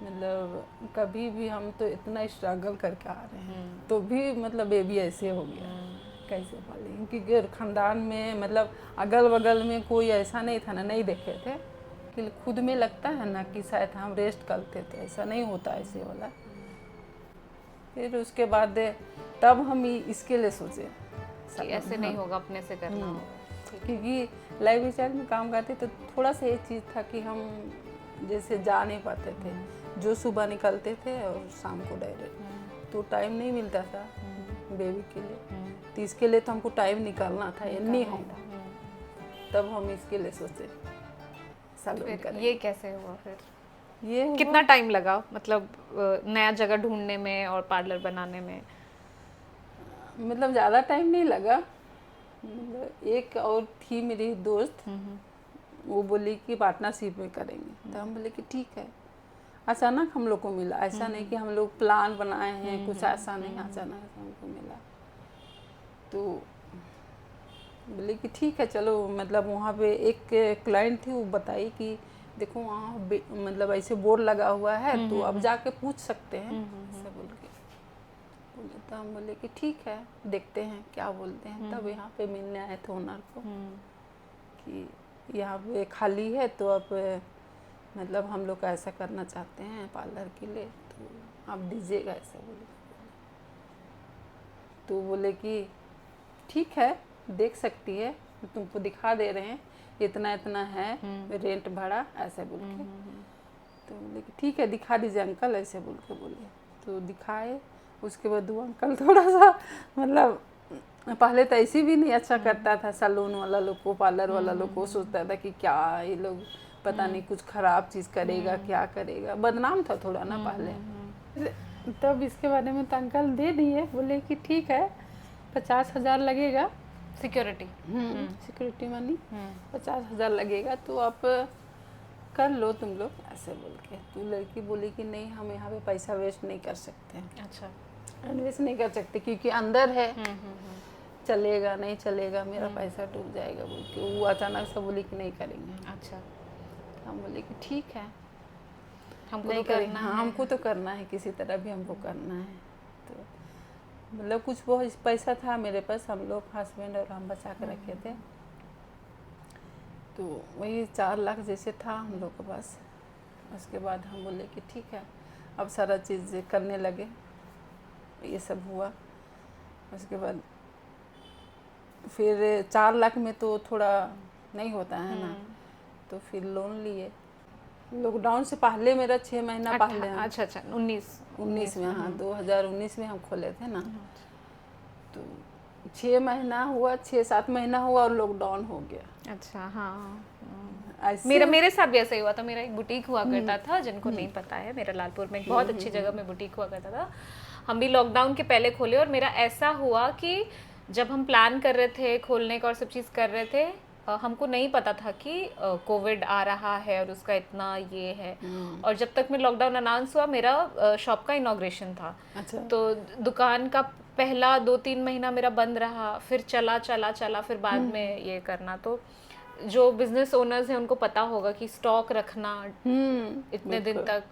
A: मतलब कभी भी हम तो इतना स्ट्रगल करके आ रहे हैं, तो भी मतलब बेबी ऐसे हो गया, कैसे पालेंगे, क्योंकि खानदान में मतलब अगल बगल में कोई ऐसा नहीं था ना, नहीं देखे थे, कि खुद में लगता है ना कि शायद हम रेस्ट करते थे, ऐसा नहीं होता ऐसे वाला। फिर उसके बाद तब हम इसके लिए सोचे
B: कि ऐसे नहीं होगा, अपने से करना होगा,
A: क्योंकि लाइफ स्टाइल में काम करते तो थोड़ा सा एक चीज़ था कि हम जैसे जा नहीं पाते थे, जो सुबह निकलते थे और शाम को डायरेक्ट, तो टाइम नहीं मिलता था बेबी के लिए, तो इसके लिए तो हमको टाइम निकालना था, ये नहीं होगा। तब हम इसके लिए सोचे
B: ये कैसे हुआ फिर?
A: ये
B: कितना टाइम लगा, मतलब नया जगह ढूंढने में और पार्लर बनाने में?
A: मतलब ज़्यादा टाइम नहीं लगा, मतलब एक और थी मेरी दोस्त, वो बोली कि पार्टनरशिप में करेंगे, तो हम बोले कि ठीक है। अचानक हम लोग को मिला, ऐसा नहीं कि हम लोग प्लान बनाए हैं, कुछ ऐसा नहीं, अचानक हमको मिला। तो बोले कि ठीक है चलो, मतलब वहाँ पे एक क्लाइंट थी, वो बताई कि देखो वहाँ मतलब ऐसे बोर्ड लगा हुआ है, तो अब जाके पूछ सकते हैं, ऐसा बोल के बोले। तो हम बोले कि ठीक है, देखते हैं क्या बोलते हैं। तब यहाँ पे मिलने आए थे ओनर को कि यहाँ पे खाली है, तो अब मतलब हम लोग ऐसा करना चाहते हैं पार्लर के लिए, तो आप दीजिएगा, ऐसा बोले। तो बोले कि ठीक है, देख सकती है, तुमको दिखा दे रहे हैं, इतना इतना है रेंट भाड़ा, ऐसे बोल के। तो बोले कि ठीक है, दिखा दीजिए अंकल, ऐसे बोल के बोले। तो दिखाए, उसके बाद वो अंकल थोड़ा सा मतलब पहले तो ऐसे भी नहीं अच्छा करता था, सैलून वाला लोग को, पार्लर वाला लोग को सोचता था कि क्या ये लोग पता नहीं कुछ खराब चीज़ करेगा, क्या करेगा, बदनाम था थोड़ा ना पहले। तब इसके बारे में तो अंकल दे दिए, बोले कि ठीक है 50,000 लगेगा
B: सिक्योरिटी।
A: सिक्योरिटी मनी 50,000 लगेगा तो आप कर लो तुम लोग, ऐसे बोल के। तो लड़की बोली कि नहीं, हम यहाँ पे पैसा वेस्ट नहीं कर सकते हैं।
B: अच्छा।
A: इन्वेस्ट नहीं कर सकते क्योंकि अंदर है, चलेगा नहीं चलेगा, मेरा पैसा डूब जाएगा बोल के वो अचानक से बोली कि नहीं करेंगे।
B: अच्छा।
A: हम बोले कि ठीक है,
B: हमको
A: नहीं
B: तो
A: करेंगे।
B: करना
A: हाँ,
B: है।
A: हमको तो करना है, किसी तरह भी हमको करना है। तो मतलब कुछ बहुत पैसा था मेरे पास, हम लोग हस्बैंड और हम बचा के रखे थे। तो वही 4 लाख जैसे था हम लोग के पास। उसके बाद हम बोले कि ठीक है, अब सारा चीज़ करने लगे। ये सब हुआ। उसके बाद फिर 4 लाख में तो थोड़ा नहीं होता है ना, तो फिर लोन लिए। लॉकडाउन से पहले मेरा 6 महीना पहले।
B: अच्छा 19
A: में, हाँ 2019 में हम खोले थे ना। तो 6 महीना हुआ, 6-7 महीना हुआ और लॉकडाउन हो गया।
B: अच्छा। हाँ,
A: ऐसे
B: मेरे साथ भी ऐसा ही हुआ था। मेरा एक बुटीक हुआ करता था, जिनको नहीं पता है, मेरा लालपुर में एक बहुत अच्छी जगह में बुटीक हुआ करता था। हम भी लॉकडाउन के पहले खोले और मेरा ऐसा हुआ कि जब हम प्लान कर रहे थे खोलने का और सब चीज़ कर रहे थे, हमको नहीं पता था कि कोविड आ रहा है और उसका इतना ये है। और जब तक मैं लॉकडाउन अनाउंस हुआ, मेरा शॉप का इनॉग्रेशन था।
A: अच्छा।
B: तो दुकान का पहला 2-3 महीना मेरा बंद रहा, फिर चला, फिर बाद में ये करना। तो जो बिजनेस ओनर्स हैं उनको पता होगा कि स्टॉक रखना इतने दिन तक,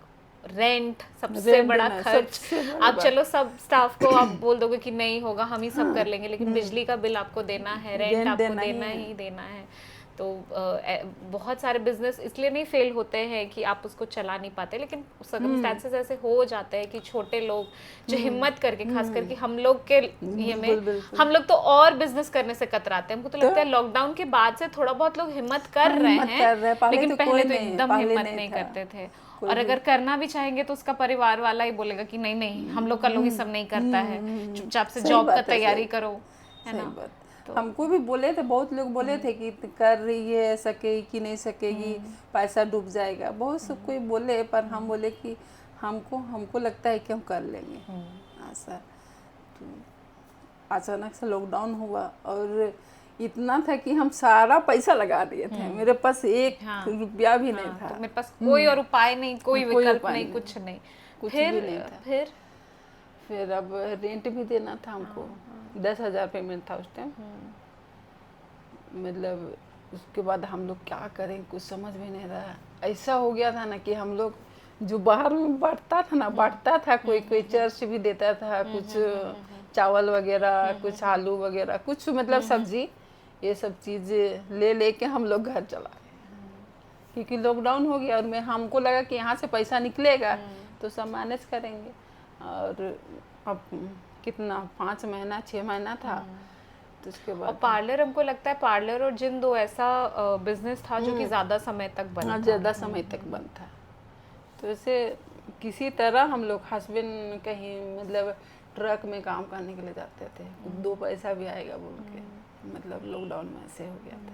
B: रेंट सबसे बड़ा खर्च। आप चलो सब स्टाफ को आप बोल दोगे कि नहीं होगा, हम ही सब कर लेंगे, लेकिन बिजली का बिल आपको देना है, रेंट आपको देना ही देना है। तो बहुत सारे बिजनेस इसलिए नहीं फेल होते हैं कि आप उसको चला नहीं पाते, लेकिन सर्कमस्टेंसेस ऐसे हो जाते हैं कि छोटे लोग जो हिम्मत करके, खास करके हम लोग के ये में, हम लोग तो और बिजनेस करने से कतराते हैं। हमको तो लगता है लॉकडाउन के बाद से थोड़ा बहुत लोग हिम्मत कर रहे हैं, लेकिन पहले तो एकदम हिम्मत नहीं करते थे। और अगर करना भी चाहेंगे तो उसका परिवार वाला ही बोलेगा कि नहीं नहीं, हम लोग का लोग ही सब नहीं करता है, चुपचाप से जॉब का तैयारी करो, है ना।
A: तो हमको भी बोले थे, बहुत लोग बोले थे कि कर रही है, सकेगी कि नहीं सकेगी, पैसा डूब जाएगा, बहुत सब कोई बोले। पर हम बोले कि हमको लगता है कि हम कर लेंगे ऐसा। तो अचानक से लॉकडाउन हुआ और इतना था कि हम सारा पैसा लगा दिए थे। मेरे पास 1 रुपया भी नहीं था।
B: तो मेरे पास कोई और उपाय नहीं, कोई विकल्प नहीं, कुछ नहीं।
A: कुछ भी नहीं था। फिर अब रेंट भी देना था हमको। 10,000 पेमेंट था उस टाइम। मतलब उसके बाद हम लोग क्या करें, कुछ समझ में नहीं रहा। ऐसा हो गया था ना कि हम लोग जो बाहर में बांटता था, कोई चर्च भी देता था, कुछ चावल वगैरह, कुछ आलू वगैरह, कुछ मतलब सब्जी, ये सब चीज़ ले के हम लोग घर चला गए। क्योंकि लॉकडाउन हो गया और हमको लगा कि यहाँ से पैसा निकलेगा तो सब मैनेज करेंगे। और अब कितना 5 महीना 6 महीना था। तो उसके बाद
B: पार्लर, हमको लगता है पार्लर और जिम दो ऐसा बिजनेस था जो कि ज़्यादा समय तक बंद था।
A: ज़्यादा समय तक बंद था। तो ऐसे किसी तरह हम लोग, हस्बैंड कहीं मतलब ट्रक में काम करने के लिए जाते थे, 2 पैसा भी आएगा बोल के। मतलब लॉकडाउन में ऐसे हो गया था।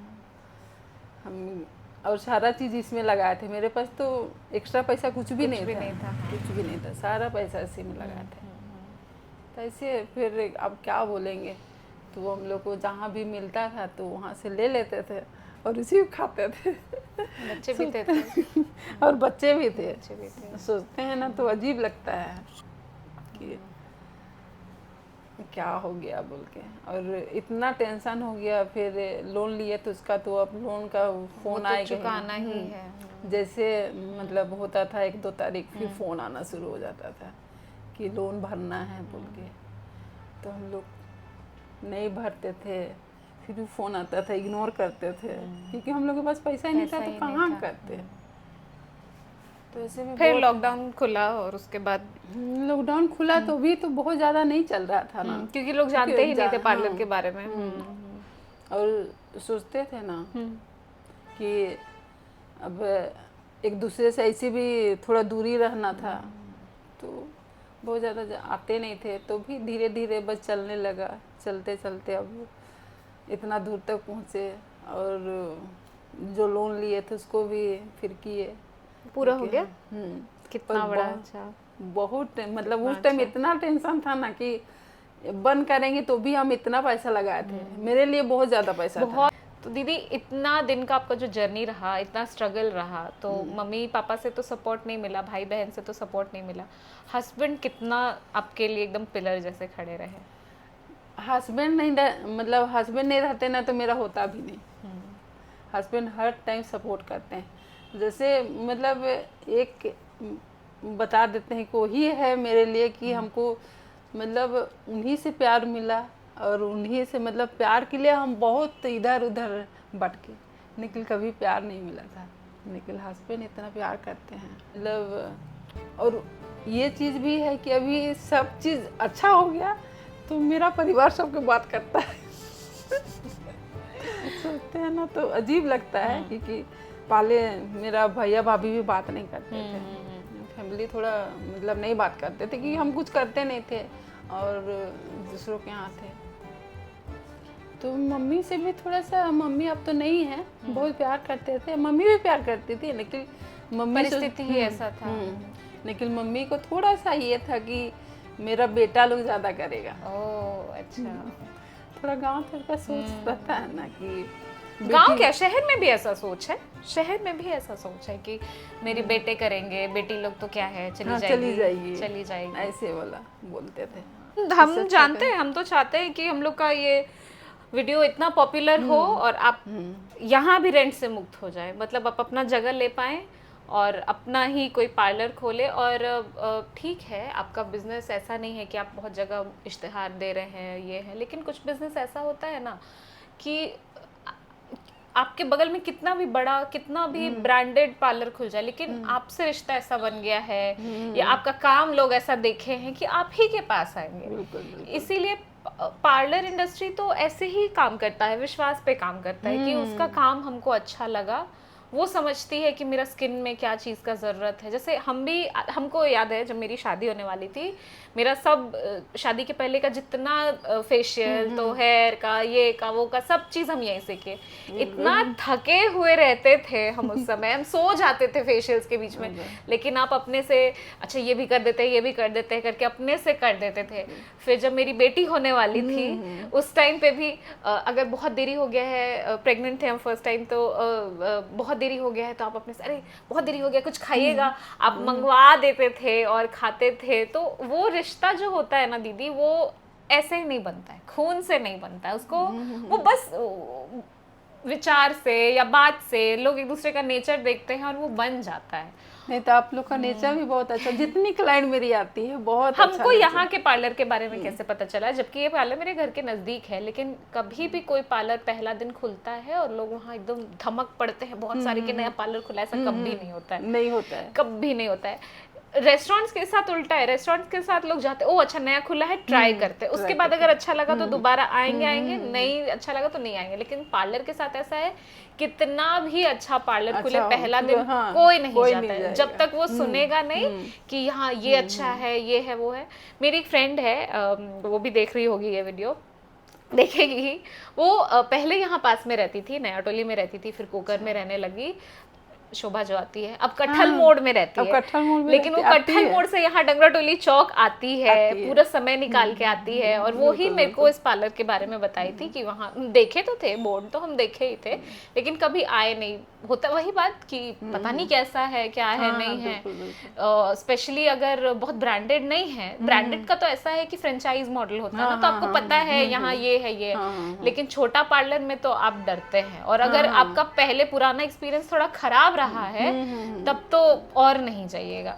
A: हम और सारा चीज़ इसमें लगाए थे। मेरे पास तो एक्स्ट्रा पैसा कुछ भी नहीं था, सारा पैसा इसी में लगाए थे। तो ऐसे फिर अब क्या बोलेंगे, तो हम लोग को जहाँ भी मिलता था तो वहाँ से ले लेते थे और उसी को खाते थे।
B: बच्चे भी थे
A: और बच्चे भी थे। सोचते हैं ना तो अजीब लगता है कि क्या हो गया बोल के। और इतना टेंशन हो गया। फिर लोन लिए तो उसका तो अब लोन का फोन आएगा,
B: चुकाना ही है।
A: जैसे मतलब होता था 1-2 तारीख, फिर फोन आना शुरू हो जाता था कि लोन भरना है बोल के। तो हम लोग नहीं भरते थे, फिर भी फोन आता था, इग्नोर करते थे क्योंकि हम लोग के पास पैसा ही नहीं था, तो कहाँ करते। तो ऐसे में
B: फिर लॉकडाउन खुला और उसके बाद
A: लॉकडाउन खुला तो भी तो बहुत ज़्यादा नहीं चल रहा था ना,
B: क्योंकि लोग जानते ही नहीं थे पार्लर के बारे में।
A: और सोचते थे ना कि अब एक दूसरे से ऐसे भी थोड़ा दूरी रहना था, तो बहुत ज़्यादा आते नहीं थे। तो भी धीरे धीरे बस चलने लगा, चलते चलते अब इतना दूर तक पहुँचे। और जो लोन लिए थे उसको भी फिर किए,
B: पूरा हो गया। कितना बड़ा। अच्छा,
A: बहुत मतलब उस टाइम इतना टेंशन था ना कि बंद करेंगे तो भी हम इतना पैसा लगाए थे, मेरे लिए बहुत ज्यादा पैसा था।
B: बहुत। तो दीदी इतना दिन का आपका जो जर्नी रहा, इतना स्ट्रगल रहा, तो मम्मी पापा से तो सपोर्ट नहीं मिला, भाई बहन से तो सपोर्ट नहीं मिला, हस्बैंड कितना आपके लिए एकदम पिलर जैसे खड़े रहे?
A: हस्बैंड नहीं मतलब हस्बैंड नहीं रहते ना तो मेरा होता भी नहीं। हस्बैंड हर टाइम सपोर्ट करते हैं, जैसे मतलब एक बता देते हैं को ही है मेरे लिए कि हमको मतलब उन्हीं से प्यार मिला, और उन्हीं से मतलब प्यार के लिए हम बहुत इधर उधर भटके, लेकिन कभी प्यार नहीं मिला था। लेकिन हस्बैंड इतना प्यार करते हैं मतलब, और ये चीज़ भी है कि अभी सब चीज़ अच्छा हो गया तो मेरा परिवार सबके बात करता है सोचते हैं ना तो अजीब लगता है, क्योंकि पहले मेरा भैया भाभी भी बात नहीं करते थे, फैमिली थोड़ा मतलब नहीं बात करते थे कि हम कुछ करते नहीं थे और दूसरों के यहाँ थे। तो मम्मी से भी थोड़ा सा, मम्मी अब तो नहीं है, बहुत प्यार करते थे, मम्मी भी प्यार करती थी, लेकिन मम्मी
B: परिस्थिति ही ऐसा था।
A: लेकिन मम्मी को थोड़ा सा ये था कि मेरा बेटा लोग ज्यादा करेगा।
B: ओह अच्छा।
A: थोड़ा गांव का सोच रहता है ना कि
B: गांव क्या, शहर में भी ऐसा सोच है, शहर में भी ऐसा सोच है कि मेरे बेटे करेंगे, बेटी लोग तो क्या है, चली जाएगी
A: ऐसे वाला बोलते थे।
B: हम जानते हैं, हम तो चाहते हैं कि हम लोग का ये वीडियो इतना पॉपुलर हो और आप यहाँ भी रेंट से मुक्त हो जाए, मतलब आप अपना जगह ले पाएं और अपना ही कोई पार्लर खोले। और ठीक है, आपका बिजनेस ऐसा नहीं है कि आप बहुत जगह इश्तिहार दे रहे हैं, ये है, लेकिन कुछ बिजनेस ऐसा होता है ना कि आपके बगल में कितना भी बड़ा, कितना भी ब्रांडेड पार्लर खुल जाए, लेकिन आपसे रिश्ता ऐसा बन गया है या आपका काम लोग ऐसा देखे हैं कि आप ही के पास आएंगे। इसीलिए पार्लर इंडस्ट्री तो ऐसे ही काम करता है, विश्वास पे काम करता है कि उसका काम हमको अच्छा लगा, वो समझती है कि मेरा स्किन में क्या चीज़ का ज़रूरत है। जैसे हमको याद है जब मेरी शादी होने वाली थी, मेरा सब शादी के पहले का जितना फेशियल तो हेयर का, ये का, वो का, सब चीज़ हम यहीं से किए। इतना थके हुए रहते थे हम उस समय, हम सो जाते थे फेशियल्स के बीच में, लेकिन आप अपने से अच्छा ये भी कर देते, ये भी कर देते करके अपने से कर देते थे। फिर जब मेरी बेटी होने वाली थी उस टाइम पे भी अगर बहुत देरी हो गया है, प्रेग्नेंट थे हम फर्स्ट टाइम, तो बहुत देरी हो गया है तो आप अपने से अरे बहुत देरी हो गया कुछ खाइएगा, आप मंगवा देते थे और खाते थे। तो वो रिश्ता जो होता है ना दीदी, वो ऐसे ही नहीं बनता है, खून से नहीं बनता है, उसको वो बस विचार से या बात से लोग एक दूसरे का नेचर देखते हैं और वो बन जाता है।
A: नहीं तो आप लोग का नेचर भी बहुत अच्छा, जितनी क्लाइंट मेरी आती है बहुत
B: हमको अच्छा यहाँ के पार्लर के बारे में कैसे पता चला, जबकि ये पार्लर मेरे घर के नजदीक है, लेकिन कभी भी कोई पार्लर पहला दिन खुलता है और लोग वहाँ एकदम धमक पड़ते हैं बहुत सारे कि नया पार्लर खुला, ऐसा कभी नहीं होता है,
A: नहीं होता है,
B: कभी नहीं होता है। रेस्टोरेंट्स के साथ उल्टा है, रेस्टोरेंट्स के साथ लोग जाते हैं, ओ अच्छा नया खुला है, ट्राई करते हैं, उसके बाद अगर अच्छा लगा तो दोबारा आएंगे, नहीं अच्छा लगा तो नहीं आएंगे। लेकिन पार्लर के साथ ऐसा है, कितना भी अच्छा पार्लर खुले पहला दिन कोई नहीं जाता है जब तक वो सुनेगा नहीं कि यहाँ ये अच्छा है, ये है, वो है। मेरी एक फ्रेंड है, वो भी देख रही होगी ये वीडियो, देखेगी ही, वो पहले यहाँ पास में रहती थी, नया टोली में रहती थी, फिर कोकर में रहने लगी, शोभा जो आती है, अब कटहल मोड़ में रहती है, लेकिन वो कटहल मोड़ से यहाँ डंगराटोली चौक आती है, पूरा समय निकाल के आती है। और वो ही मेरे को इस पार्लर के बारे में बताई थी कि वहाँ देखे तो थे बोर्ड, तो हम देखे ही थे, लेकिन कभी आए नहीं। होता वही बात कि पता नहीं कैसा है, क्या है, नहीं है, स्पेशली अगर बहुत ब्रांडेड नहीं है। ब्रांडेड का तो ऐसा है कि फ्रेंचाइज मॉडल होता है ना, तो आपको पता है यहाँ ये है, ये है, लेकिन छोटा पार्लर में तो आप डरते हैं। और अगर आपका पहले पुराना एक्सपीरियंस थोड़ा खराब रहा है तब तो और नहीं जाइएगा।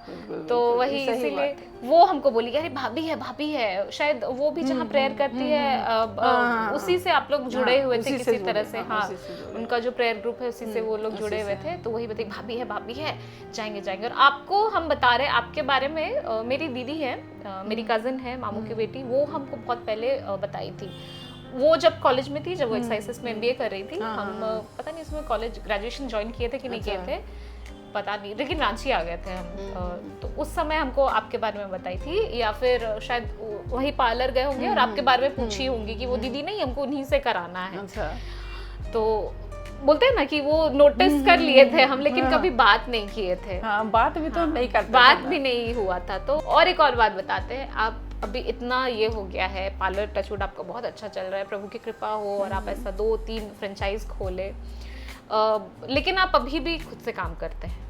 B: तो वही इसीलिए वो हमको बोली अरे भाभी है, शायद वो भी जहाँ प्रेयर करती है उसी से आप लोग जुड़े हुए थे किसी तरह से, हाँ उनका जो प्रेयर ग्रुप है उसी से वो लोग जुड़े हुए थे। तो वही बताइए भाभी है जाएंगे। और आपको हम बता रहे आपके बारे में, मेरी दीदी है, मेरी कजिन है, मामू की बेटी, वो हमको बहुत पहले बताई थी। वो जब कॉलेज में थी, जब वो एक्साइसेस में MBA कर रही थी, हम पता नहीं उसमें कॉलेज ग्रेजुएशन ज्वाइन किए थे कि नहीं किए थे पता नहीं, लेकिन रांची आ गए थे हम। तो उस समय हमको आपके बारे में बताई थी, या फिर शायद वही पार्लर गए होंगे और आपके बारे में पूछी होंगी कि वो दीदी नहीं हमको उन्हीं से कराना है। तो बोलते हैं ना कि वो नोटिस कर लिए थे हम, लेकिन कभी बात नहीं किए थे।
A: बात भी तो नहीं करते,
B: बात भी नहीं हुआ था। तो और एक और बात बताते हैं, आप अभी इतना ये हो गया है, पार्लर टचवुड आपका बहुत अच्छा चल रहा है, प्रभु की कृपा हो और आप ऐसा 2-3 फ्रेंचाइज खोले, लेकिन आप अभी भी खुद से काम करते हैं।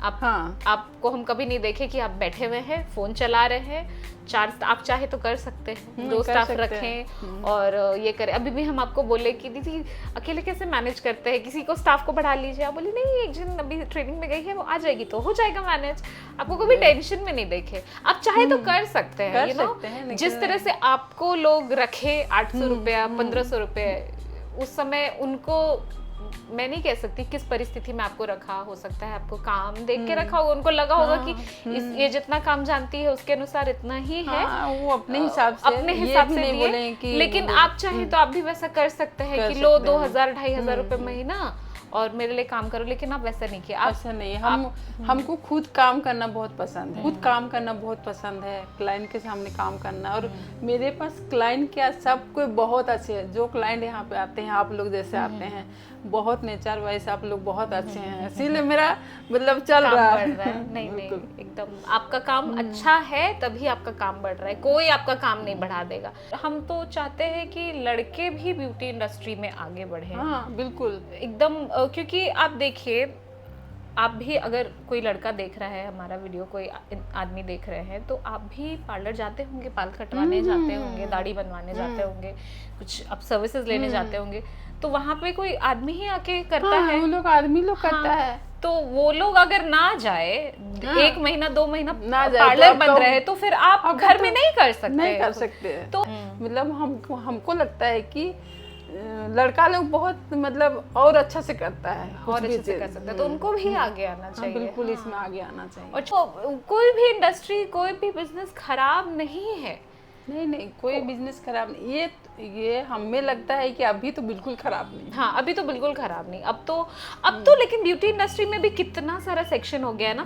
B: आपको हम कभी नहीं देखे कि आप बैठे हुए हैं फोन चला रहे हैं। 4 आप चाहे तो कर सकते हैं, 2 स्टाफ रखें और ये करें। अभी भी हम आपको बोले कि दीदी अकेले कैसे मैनेज करते हैं, किसी को स्टाफ को बढ़ा लीजिए। आप बोले नहीं, एक जन अभी ट्रेनिंग में गई है, वो आ जाएगी तो हो जाएगा मैनेज। आपको कभी टेंशन में नहीं देखे, आप चाहे तो कर सकते हैं, यू नो। जिस तरह से आपको लोग रखे 800 रुपया 1500 रुपये, उस समय उनको मैं नहीं कह सकती किस परिस्थिति में आपको रखा, हो सकता है आपको काम देख के रखा होगा, उनको लगा होगा कि ये जितना काम जानती है उसके अनुसार इतना ही है,
A: वो अपने हिसाब से
B: दिए। लेकिन आप चाहें तो आप भी वैसा कर सकते हैं कि लो 2000-2500 रुपए महीना और मेरे लिए काम करो, लेकिन आप वैसा नहीं किया।
A: ऐसा नहीं, हमको खुद काम करना बहुत पसंद है, खुद काम करना बहुत पसंद है, क्लाइंट के सामने काम करना। और मेरे पास क्लाइंट क्या, सब कोई बहुत अच्छे हैं। जो क्लाइंट यहाँ पे आते हैं, आप लोग जैसे आते हैं, बहुत नेचर वाइज आप लोग बहुत अच्छे हैं, इसीलिए मेरा मतलब चल रहा है।
B: नहीं एकदम आपका काम अच्छा है तभी आपका काम बढ़ रहा है, कोई आपका काम नहीं बढ़ा देगा। हम तो चाहते हैं कि लड़के भी ब्यूटी इंडस्ट्री में आगे बढ़े।
A: हाँ बिल्कुल
B: एकदम, क्योंकि आप देखिए, आप भी अगर कोई लड़का देख रहा है हमारा वीडियो, कोई आदमी देख रहे हैं, तो आप भी पार्लर जाते होंगे, बाल कटवाने जाते होंगे, दाढ़ी बनवाने जाते होंगे, कुछ आप सर्विसेज लेने जाते होंगे, तो वहाँ पे कोई आदमी ही आके करता है।
A: वो लोग आदमी लोग करता है।
B: तो वो लोग अगर ना जाए 1 महीना 2 महीना पार्लर बंद रहे, तो फिर आप घर में नहीं कर सकते।
A: तो मतलब हमको लगता है कि लड़का लोग बहुत मतलब और अच्छा से करता है,
B: और अच्छे से कर सकता है, तो उनको भी आगे आना चाहिए।
A: बिल्कुल इसमें आगे आना चाहिए।
B: और कोई भी इंडस्ट्री, कोई भी बिजनेस खराब नहीं है।
A: नहीं कोई बिजनेस खराब नहीं, ये हमें लगता है कि अभी तो बिल्कुल खराब नहीं।
B: हाँ अभी तो बिल्कुल खराब नहीं। अब तो लेकिन ब्यूटी इंडस्ट्री में भी कितना सारा सेक्शन हो गया है ना।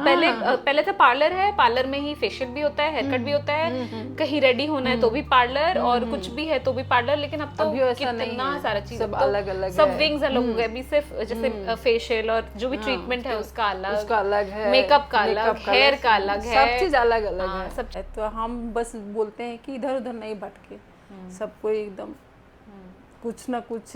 B: पहले तो पार्लर है, पार्लर में ही फेशियल भी होता है, हेयर कट भी होता है, कहीं रेडी होना है तो भी पार्लर, और कुछ भी है तो भी पार्लर। लेकिन अब तो कितना सारा चीज,
A: सब अलग अलग,
B: सब विंग्स अलग हो गए। अभी सिर्फ जैसे फेशियल और जो भी ट्रीटमेंट है उसका अलग
A: है,
B: मेकअप का अलग, हेयर का अलग है,
A: सब चीज अलग अलग है सब। तो हम बस बोलते हैं कि इधर उधर नहीं भटके, सबको एकदम कुछ ना कुछ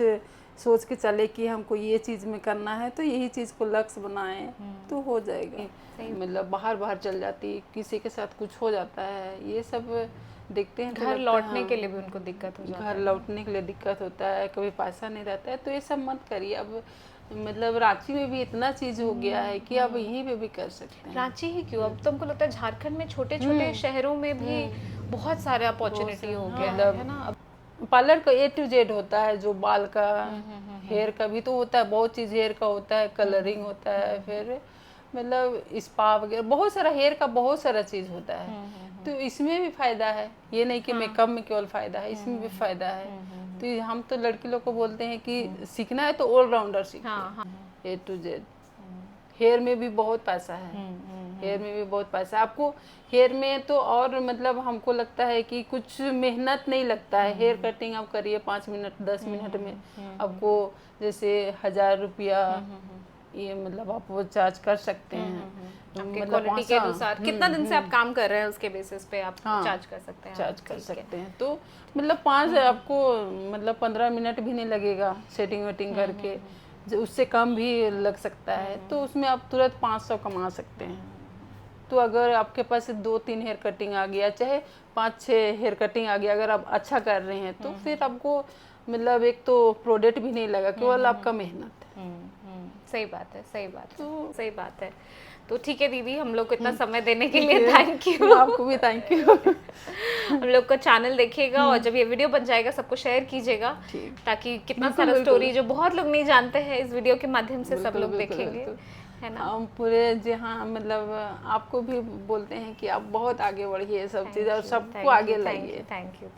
A: सोच के चले कि हमको ये चीज में करना है, तो यही चीज को लक्ष्य बनाए तो हो जाएगा। मतलब बाहर चल जाती, किसी के साथ कुछ हो जाता है, ये सब देखते हैं।
B: घर लौटने के लिए भी उनको दिक्कत हो जाती है,
A: घर लौटने के लिए दिक्कत होता है, कभी पैसा नहीं रहता है, तो ये सब मत करिए। अब मतलब रांची में भी इतना चीज हो गया है कि अब यहीं पे भी कर सकते हैं।
B: रांची ही क्यों, अब तो हमको लगता है झारखंड में छोटे छोटे शहरों में भी बहुत सारे अपॉर्चुनिटी हो गया है ना।
A: पार्लर का A to Z होता है, जो बाल का, हेयर का भी तो होता है, बहुत चीज हेयर का होता है, कलरिंग होता है, फिर मतलब स्पा वगैरह, बहुत सारा हेयर का बहुत सारा चीज होता है। तो इसमें भी फायदा है, ये नहीं कि मेकअप में केवल फायदा है, इसमें भी फायदा है। तो हम तो लड़की लोग को बोलते हैं कि सीखना है तो ऑलराउंडर सीखो। A to Z। हेयर में भी बहुत पैसा है, हेयर में भी बहुत पैसा है आपको। हेयर में तो और मतलब हमको लगता है कि कुछ मेहनत नहीं लगता है। हेयर कटिंग आप करिए 5 मिनट 10 मिनट में, आपको जैसे 1000 रुपया ये मतलब आप वो चार्ज कर सकते हैं।
B: आपके क्वालिटी के अनुसार कितना दिन से आप काम कर रहे हैं उसके बेसिस पे आप चार्ज कर सकते हैं।
A: चार्ज कर सकते हैं, तो मतलब 5 आपको मतलब 15 मिनट भी नहीं लगेगा सेटिंग वेटिंग करके, उससे कम भी लग सकता है। तो उसमें आप तुरंत 500 कमा सकते हैं। तो अगर आपके पास 2-3 हेयर कटिंग आ गया, चाहे 5-6 हेयर कटिंग आ गया, अगर आप अच्छा कर रहे हैं तो फिर आपको मतलब एक तो प्रोडक्ट भी नहीं लगा, केवल आपका मेहनत है।
B: सही बात है, सही बात है। तो ठीक है दीदी, हम लोग को इतना समय देने के लिए थैंक यू।
A: आपको भी थैंक यू।
B: हम लोग का चैनल देखिएगा और जब ये वीडियो बन जाएगा सबको शेयर कीजिएगा, ताकि कितना सारा स्टोरी जो बहुत लोग नहीं जानते हैं इस वीडियो के माध्यम से सब लोग देखेंगे, है ना।
A: हम पूरे जहाँ मतलब आपको भी बोलते हैं कि आप बहुत आगे बढ़िए सब चीज़ और सबको आगे लाइए।
B: Thank you.